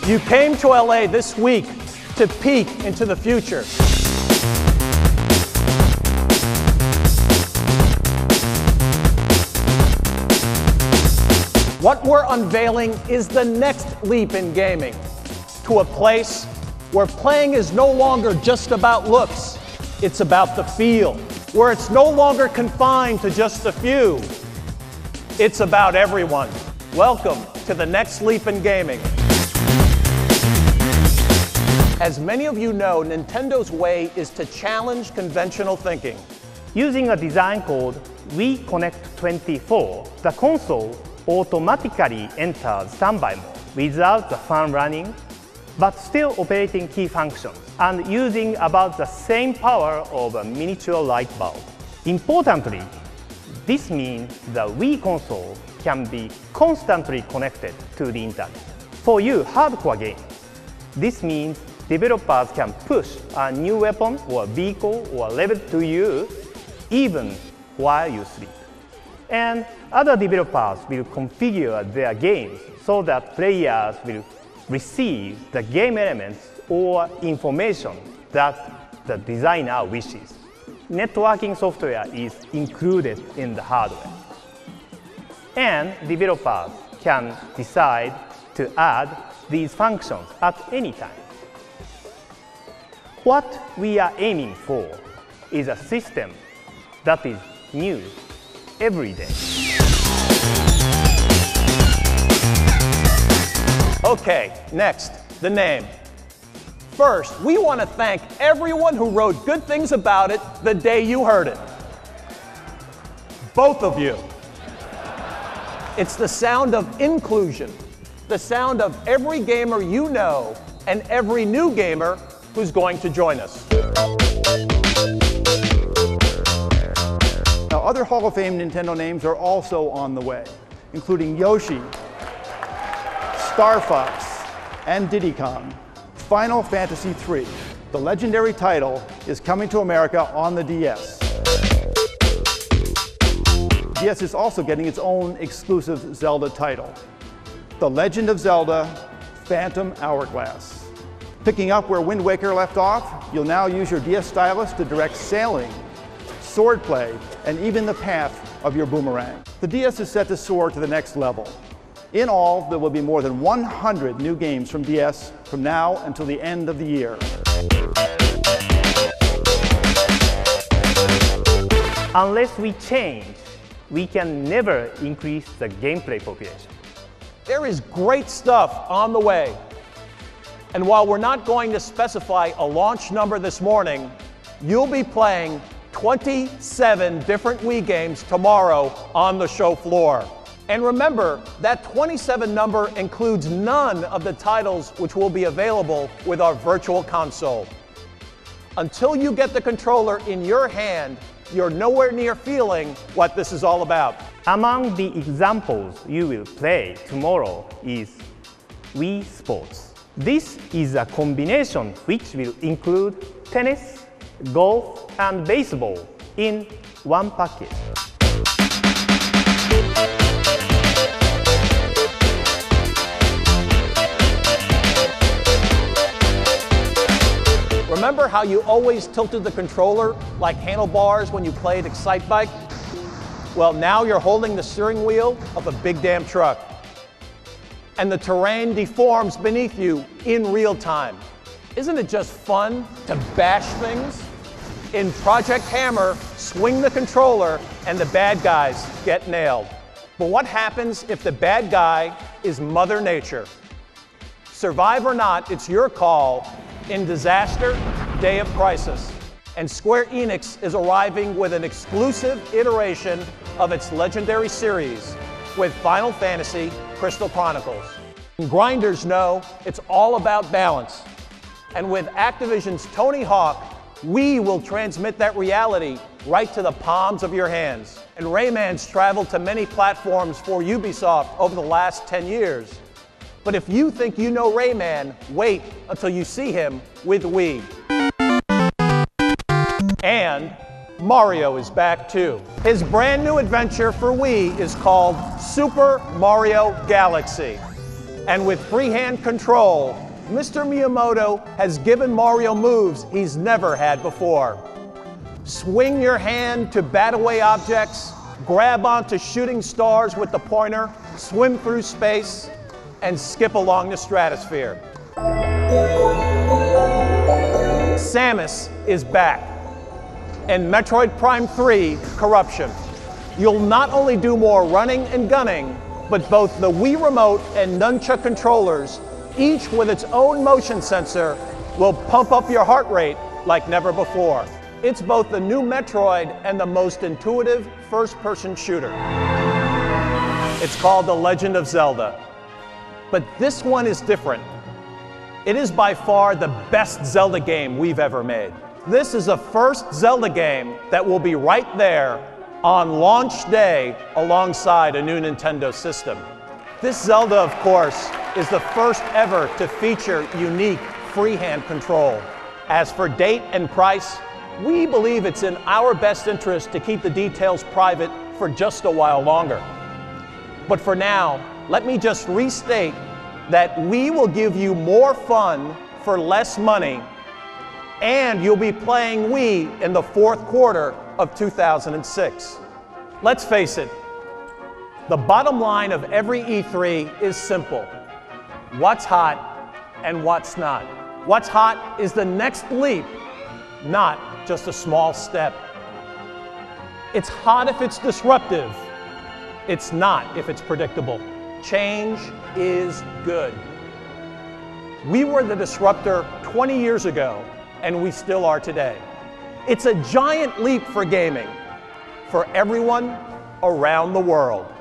You came to LA this week to peek into the future. What we're unveiling is the next leap in gaming, to a place where playing is no longer just about looks, it's about the feel, where it's no longer confined to just a few, it's about everyone. Welcome to the next leap in gaming. As many of you know, Nintendo's way is to challenge conventional thinking. Using a design called WeConnect24, the console automatically enters standby mode without the fan running, but still operating key functions and using about the same power of a miniature light bulb. Importantly, this means the Wii console can be constantly connected to the internet. For you hardcore gamers, this means developers can push a new weapon or vehicle or level to you even while you sleep. And other developers will configure their games so that players will receive the game elements or information that the designer wishes. Networking software is included in the hardware. And developers can decide to add these functions at any time. What we are aiming for is a system that is new every day. Okay, next, the name. First, we want to thank everyone who wrote good things about it the day you heard it. Both of you. It's the sound of inclusion, the sound of every gamer you know and every new gamer who's going to join us. Now, other Hall of Fame Nintendo names are also on the way, including Yoshi, Star Fox, and Diddy Kong. Final Fantasy III, the legendary title, is coming to America on the DS. DS is also getting its own exclusive Zelda title, The Legend of Zelda: Phantom Hourglass. Picking up where Wind Waker left off, you'll now use your DS stylus to direct sailing, swordplay, and even the path of your boomerang. The DS is set to soar to the next level. In all, there will be more than 100 new games from DS from now until the end of the year. Unless we change, we can never increase the gameplay population. There is great stuff on the way. And while we're not going to specify a launch number this morning, you'll be playing 27 different Wii games tomorrow on the show floor. And remember, that 27 number includes none of the titles which will be available with our virtual console. Until you get the controller in your hand, you're nowhere near feeling what this is all about. Among the examples you will play tomorrow is Wii Sports. This is a combination which will include tennis, golf, and baseball in one package. Remember how you always tilted the controller like handlebars when you played Excitebike? Well, now you're holding the steering wheel of a big damn truck. And the terrain deforms beneath you in real time. Isn't it just fun to bash things? In Project Hammer, swing the controller and the bad guys get nailed. But what happens if the bad guy is Mother Nature? Survive or not, it's your call in Disaster, Day of Crisis. And Square Enix is arriving with an exclusive iteration of its legendary series with Final Fantasy Crystal Chronicles. Grinders know it's all about balance. And with Activision's Tony Hawk, we will transmit that reality right to the palms of your hands. And Rayman's traveled to many platforms for Ubisoft over the last 10 years. But if you think you know Rayman, wait until you see him with Wii. And Mario is back too. His brand new adventure for Wii is called Super Mario Galaxy. And with freehand control, Mr. Miyamoto has given Mario moves he's never had before. Swing your hand to bat away objects, grab onto shooting stars with the pointer, swim through space, and skip along the stratosphere. Samus is back. In Metroid Prime 3, Corruption. You'll not only do more running and gunning, but both the Wii Remote and Nunchuk controllers, each with its own motion sensor, will pump up your heart rate like never before. It's both the new Metroid and the most intuitive first-person shooter. It's called The Legend of Zelda. But this one is different. It is by far the best Zelda game we've ever made. This is the first Zelda game that will be right there on launch day alongside a new Nintendo system. This Zelda, of course, is the first ever to feature unique freehand control. As for date and price, we believe it's in our best interest to keep the details private for just a while longer. But for now, let me just restate that we will give you more fun for less money, and you'll be playing Wii in the fourth quarter of 2006. Let's face it, the bottom line of every E3 is simple. What's hot and what's not? What's hot is the next leap, not just a small step. It's hot if it's disruptive. It's not if it's predictable. Change is good. We were the disruptor 20 years ago, and we still are today. It's a giant leap for gaming, for everyone around the world.